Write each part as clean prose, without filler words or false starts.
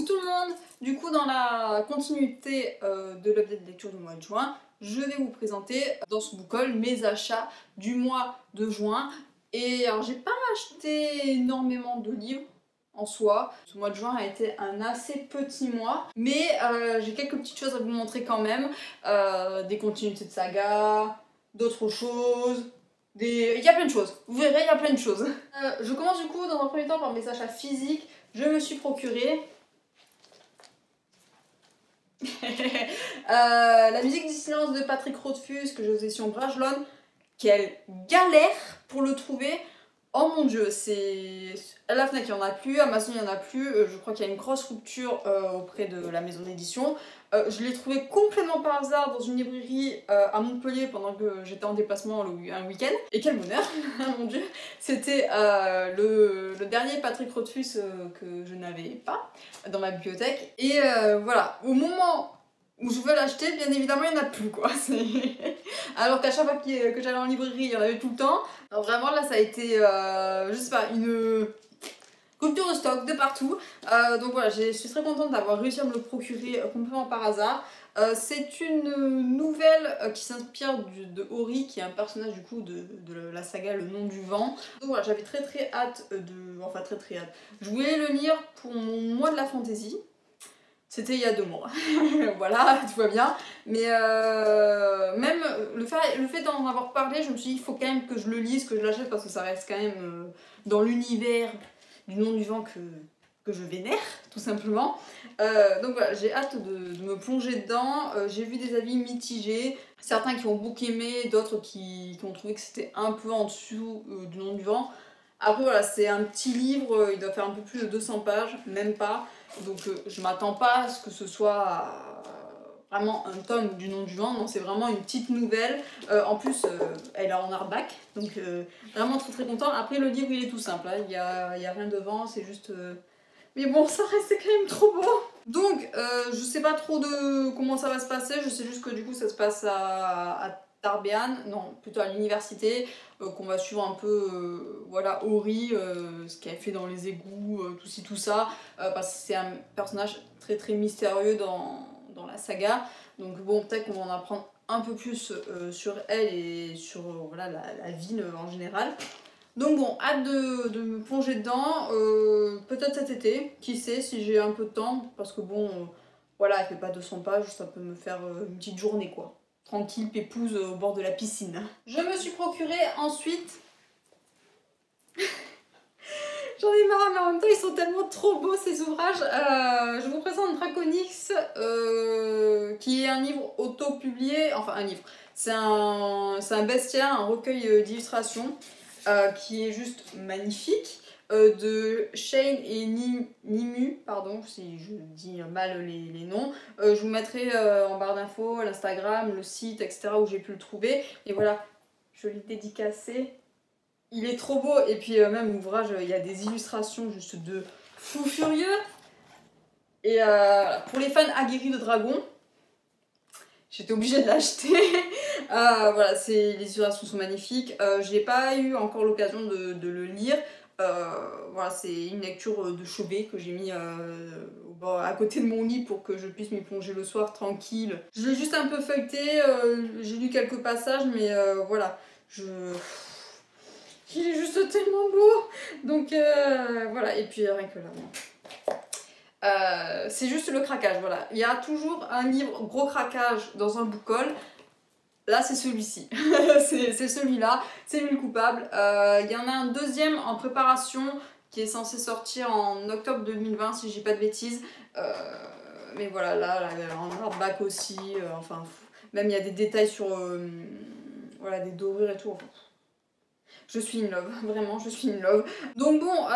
Coucou tout le monde. Du coup, dans la continuité de l'update de lecture du mois de juin, je vais vous présenter dans ce book haul mes achats du mois de juin. Et alors j'ai pas acheté énormément de livres en soi. Ce mois de juin a été un assez petit mois, mais j'ai quelques petites choses à vous montrer quand même. Des continuités de saga, d'autres choses. Il y a plein de choses, vous verrez, il y a plein de choses. Je commence du coup dans un premier temps par mes achats physiques. Je me suis procuré la musique du silence de Patrick Rothfuss que j'ai aux éditions Brajlon. Quelle galère pour le trouver! Oh mon dieu, c'est... À la Fnac il n'y en a plus, Amazon il n'y en a plus, je crois qu'il y a une grosse rupture auprès de la maison d'édition. Je l'ai trouvé complètement par hasard dans une librairie à Montpellier pendant que j'étais en déplacement un week-end. Et quel bonheur, mon dieu! C'était le dernier Patrick Rothfuss que je n'avais pas dans ma bibliothèque. Et voilà, au moment où je veux l'acheter, bien évidemment il n'y en a plus quoi. Alors qu'à chaque fois que j'allais en librairie, il y en avait tout le temps. Alors vraiment là ça a été, je sais pas, une rupture de stock de partout. Donc voilà, je suis très contente d'avoir réussi à me le procurer complètement par hasard. C'est une nouvelle qui s'inspire de Ori, qui est un personnage du coup de la saga Le Nom du Vent. Donc voilà, j'avais très hâte de... Enfin très hâte. Je voulais le lire pour mon mois de la fantaisie. C'était il y a 2 mois. Voilà, tout va bien. Mais même le fait d'en avoir parlé, je me suis dit il faut quand même que je le lise, que je l'achète parce que ça reste quand même dans l'univers du Nom du Vent que je vénère, tout simplement. Donc voilà, j'ai hâte de me plonger dedans. J'ai vu des avis mitigés, certains qui ont beaucoup aimé, d'autres qui ont trouvé que c'était un peu en dessous du Nom du Vent. Après voilà, c'est un petit livre, il doit faire un peu plus de 200 pages, même pas. Donc je m'attends pas à ce que ce soit vraiment un tome du Nom du Vent, non c'est vraiment une petite nouvelle. En plus elle est en hardback, donc vraiment très content. Après le livre il est tout simple, hein. Il y a rien devant, c'est juste... Mais bon ça reste quand même trop beau. Donc je sais pas trop de comment ça va se passer, je sais juste que du coup ça se passe à Tarbean, non plutôt à l'université, qu'on va suivre un peu voilà Ori, ce qu'elle fait dans les égouts, tout ci tout ça, parce que c'est un personnage très mystérieux dans la saga, donc bon peut-être qu'on va en apprendre un peu plus sur elle et sur voilà, la ville en général. Donc bon, hâte de me plonger dedans, peut-être cet été, qui sait si j'ai un peu de temps, parce que bon, voilà, elle fait pas 200 pages, ça peut me faire une petite journée quoi. Tranquille, pépouze au bord de la piscine. Je me suis procuré ensuite... J'en ai marre, mais en même temps ils sont tellement trop beaux ces ouvrages. Je vous présente Draconix, qui est un livre auto-publié, enfin un livre. C'est un bestiaire, un recueil d'illustrations qui est juste magnifique. De Shane et Nimu, pardon si je dis mal les noms. Je vous mettrai en barre d'infos l'Instagram, le site, etc. où j'ai pu le trouver. Et voilà, je l'ai dédicacé. Il est trop beau. Et puis même l'ouvrage, il y a des illustrations juste de fou furieux. Et pour les fans aguerris de dragons, j'étais obligée de l'acheter. Voilà, les illustrations sont magnifiques. J'ai pas eu encore l'occasion de le lire. Voilà, c'est une lecture de chevet que j'ai mis à côté de mon lit pour que je puisse m'y plonger le soir tranquille. Je l'ai juste un peu feuilleté, j'ai lu quelques passages, mais voilà, il est juste tellement beau. Donc voilà, et puis rien que là. C'est juste le craquage, voilà. Il y a toujours un livre gros craquage dans un book haul. Là c'est celui-ci, c'est celui-là, c'est lui le coupable. Il y en a un deuxième en préparation qui est censé sortir en octobre 2020 si je dis pas de bêtises. Mais voilà, là en hardback aussi, enfin même il y a des détails sur voilà, des dorures et tout. Enfin, je suis in love, vraiment je suis in love. Donc bon,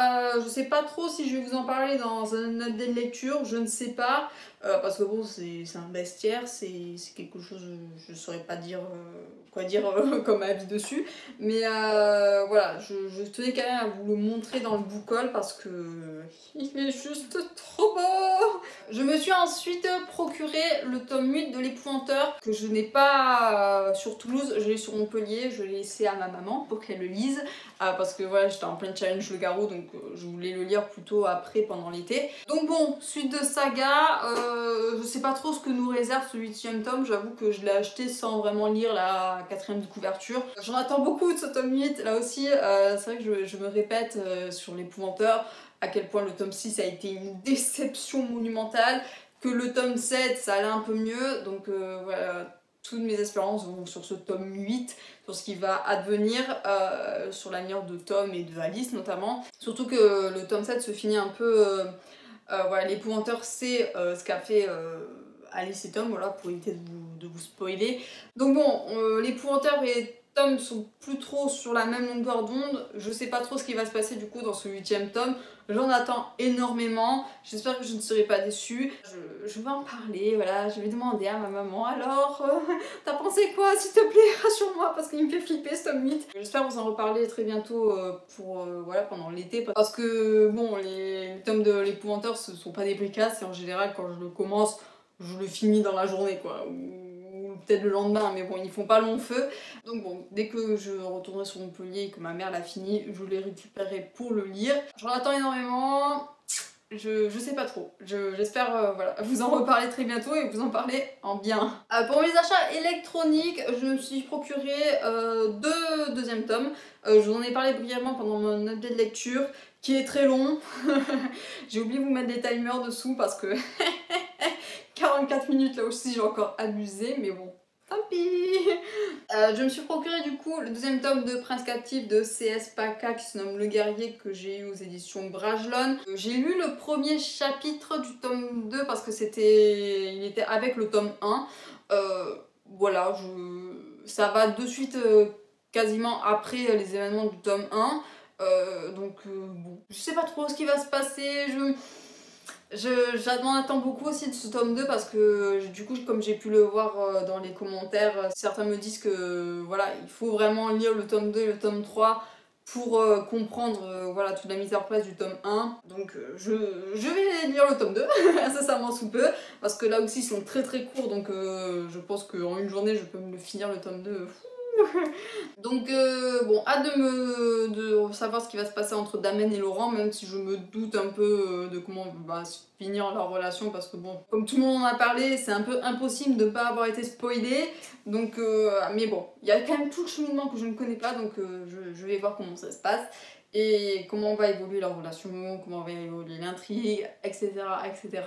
je sais pas trop si je vais vous en parler dans un update de lecture, je ne sais pas. Parce que bon, c'est un bestiaire, c'est quelque chose, je saurais pas dire quoi dire comme avis dessus. Mais voilà, je tenais quand même à vous le montrer dans le book haul parce que il est juste trop beau. Je me suis ensuite procuré le tome 8 de l'Épouvanteur que je n'ai pas sur Toulouse, je l'ai sur Montpellier, je l'ai laissé à ma maman pour qu'elle le lise parce que voilà, j'étais en plein challenge le garrot donc je voulais le lire plutôt après pendant l'été. Donc bon, suite de saga, je sais pas trop ce que nous réserve ce 8e tome, j'avoue que je l'ai acheté sans vraiment lire la 4e de couverture. J'en attends beaucoup de ce tome 8, là aussi c'est vrai que je me répète sur l'Épouvanteur à quel point le tome 6 a été une déception monumentale, que le tome 7 ça allait un peu mieux, donc voilà, toutes mes espérances vont sur ce tome 8, sur ce qui va advenir, sur l'avenir de Tom et de Alice notamment. Surtout que le tome 7 se finit un peu, voilà, l'Épouvanteur sait ce qu'a fait Alice et Tom, voilà, pour éviter de vous spoiler. Donc bon, l'Épouvanteur et Tom sont plus trop sur la même longueur d'onde, je sais pas trop ce qui va se passer du coup dans ce 8e tome, j'en attends énormément, j'espère que je ne serai pas déçue. Je vais en parler, voilà, je vais demander à ma maman, alors, t'as pensé quoi s'il te plaît, rassure-moi, parce qu'il me fait flipper ce tome 8. J'espère vous en reparler très bientôt voilà, pendant l'été, parce que bon, les tomes de l'Épouvanteur ce sont pas des bricasses, et en général quand je le commence, je le finis dans la journée quoi, ou peut-être le lendemain, mais bon, ils font pas long feu. Donc bon, dès que je retournerai sur Montpellier et que ma mère l'a fini, je les récupérerai pour le lire. J'en attends énormément, je sais pas trop. J'espère voilà, vous en reparler très bientôt et vous en parler en bien. Pour mes achats électroniques, je me suis procuré deux deuxièmes tomes. Je vous en ai parlé brièvement pendant mon update de lecture, qui est très long. J'ai oublié de vous mettre des timers dessous parce que 44 minutes là aussi j'ai encore abusé, mais bon, tant pis. Je me suis procuré du coup le deuxième tome de Prince Captif de C.S. Paca qui se nomme Le Guerrier, que j'ai eu aux éditions Brajlon. J'ai lu le premier chapitre du tome 2 parce que il était avec le tome 1. Voilà, ça va de suite quasiment après les événements du tome 1. Donc bon, je sais pas trop ce qui va se passer, j'en attends beaucoup aussi de ce tome 2 parce que du coup comme j'ai pu le voir dans les commentaires, certains me disent que voilà, il faut vraiment lire le tome 2 et le tome 3 pour comprendre voilà, toute la mise en place du tome 1. Donc je vais lire le tome 2, incessamment sous peu, parce que là aussi ils sont très très courts, donc je pense qu'en une journée je peux me le finir le tome 2. Donc bon, hâte de savoir ce qui va se passer entre Damien et Laurent, même si je me doute un peu de comment va se finir leur relation, parce que bon, comme tout le monde en a parlé, c'est un peu impossible de ne pas avoir été spoilé. Donc mais bon, il y a quand même tout le cheminement que je ne connais pas, donc je vais voir comment ça se passe et comment va évoluer leur relation, comment va évoluer l'intrigue, etc. etc.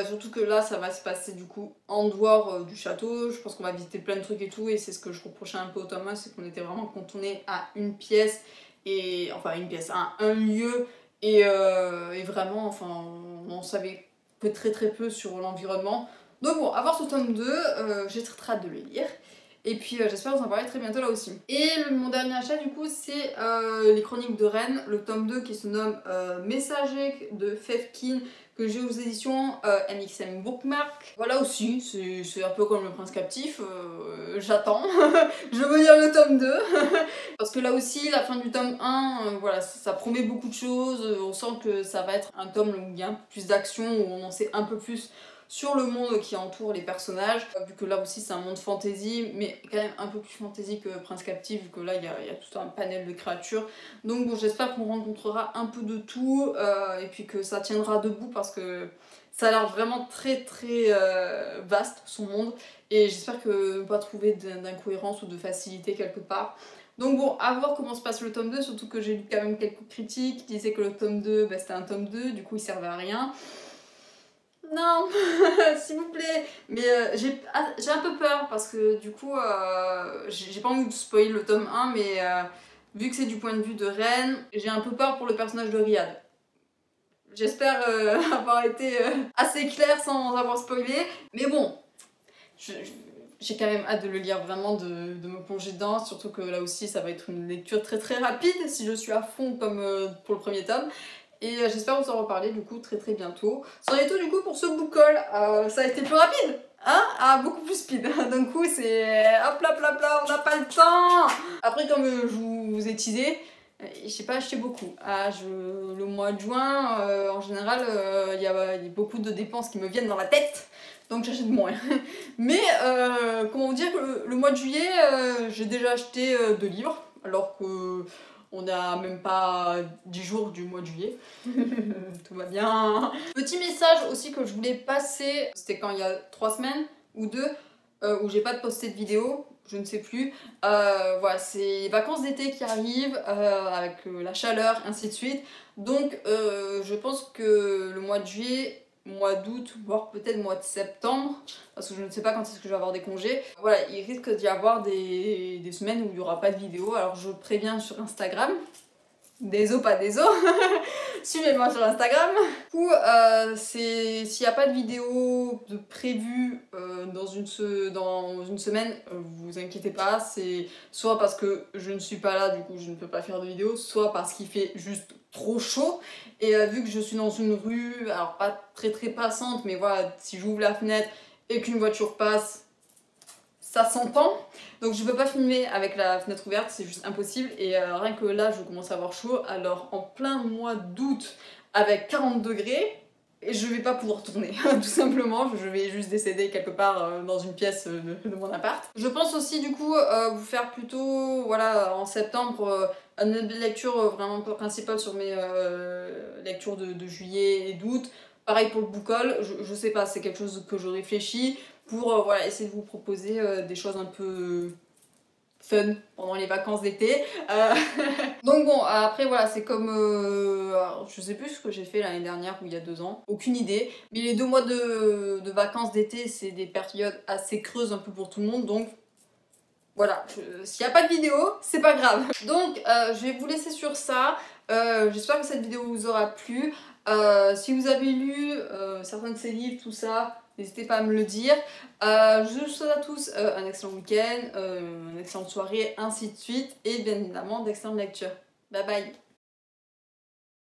Surtout que là ça va se passer du coup en dehors du château, je pense qu'on va visiter plein de trucs et tout, et c'est ce que je reprochais un peu au Thomas, c'est qu'on était vraiment cantonné à une pièce, et enfin une pièce, à un lieu, et vraiment enfin on savait que très très peu sur l'environnement. Donc bon, à voir ce tome 2, j'ai très très hâte de le lire. Et puis j'espère vous en parler très bientôt là aussi. Et mon dernier achat du coup c'est les Chroniques de Rennes, le tome 2 qui se nomme Messager de Fefkin, que j'ai aux éditions MXM Bookmark. Voilà aussi, c'est un peu comme le Prince Captif, j'attends, je veux lire le tome 2. Parce que là aussi, la fin du tome 1, voilà, ça promet beaucoup de choses, on sent que ça va être un tome où il y a un peu plus d'action, où on en sait un peu plus sur le monde qui entoure les personnages, vu que là aussi c'est un monde fantasy, mais quand même un peu plus fantasy que Prince Captif, vu que là il y a tout un panel de créatures. Donc bon, j'espère qu'on rencontrera un peu de tout, et puis que ça tiendra debout, parce que ça a l'air vraiment très très vaste son monde, et j'espère que ne pas trouver d'incohérence ou de facilité quelque part. Donc bon, à voir comment se passe le tome 2, surtout que j'ai lu quand même quelques critiques qui disaient que le tome 2, bah, c'était un tome 2, du coup il servait à rien. Non, s'il vous plaît. Mais j'ai un peu peur parce que du coup, j'ai pas envie de spoiler le tome 1, mais vu que c'est du point de vue de Ren, j'ai un peu peur pour le personnage de Riyad. J'espère avoir été assez claire sans avoir spoilé, mais bon, j'ai quand même hâte de le lire, vraiment de me plonger dedans, surtout que là aussi ça va être une lecture très très rapide si je suis à fond comme pour le premier tome. Et j'espère vous en reparler du coup très très bientôt. C'en est tout du coup pour ce book haul. Ça a été plus rapide, hein? Ah, beaucoup plus speed. D'un coup c'est hop là, on n'a pas le temps. Après, comme je vous ai teasé, j'ai pas acheté beaucoup. Le mois de juin, en général, il y a beaucoup de dépenses qui me viennent dans la tête, donc j'achète moins. Mais comment vous dire que le mois de juillet, j'ai déjà acheté 2 livres, alors que on n'a même pas 10 jours du mois de juillet. Tout va bien. Petit message aussi que je voulais passer, c'était quand il y a 3 semaines ou 2, où j'ai pas posté de vidéo, je ne sais plus. Voilà, c'est les vacances d'été qui arrivent, avec la chaleur, ainsi de suite. Donc je pense que le mois de juillet, mois d'août, voire peut-être mois de septembre, parce que je ne sais pas quand est-ce que je vais avoir des congés. Voilà, il risque d'y avoir des semaines où il n'y aura pas de vidéo, alors je préviens sur Instagram. Des os, pas des os. Suivez-moi sur Instagram. Du coup, s'il n'y a pas de vidéo de prévue dans une semaine, vous inquiétez pas, c'est soit parce que je ne suis pas là, du coup je ne peux pas faire de vidéo, soit parce qu'il fait juste trop chaud. Et vu que je suis dans une rue, alors pas très passante, mais voilà, si j'ouvre la fenêtre et qu'une voiture passe, ça s'entend, donc je peux pas filmer avec la fenêtre ouverte, c'est juste impossible. Et rien que là je commence à avoir chaud, alors en plein mois d'août avec 40 degrés, je vais pas pouvoir tourner, tout simplement, je vais juste décéder quelque part dans une pièce de mon appart. Je pense aussi du coup vous faire plutôt, voilà, en septembre, une lecture vraiment principale sur mes lectures de juillet et d'août. Pareil pour le book haul, je sais pas, c'est quelque chose que je réfléchis pour voilà, essayer de vous proposer des choses un peu fun pendant les vacances d'été. Donc bon, après voilà, c'est comme... alors, je sais plus ce que j'ai fait l'année dernière ou il y a 2 ans, aucune idée. Mais les 2 mois de vacances d'été, c'est des périodes assez creuses un peu pour tout le monde, donc... Voilà, s'il n'y a pas de vidéo, c'est pas grave. Donc je vais vous laisser sur ça. J'espère que cette vidéo vous aura plu. Si vous avez lu certains de ces livres, tout ça, n'hésitez pas à me le dire. Je vous souhaite à tous un excellent week-end, une excellente soirée, ainsi de suite. Et bien évidemment, d'excellentes lectures. Bye bye!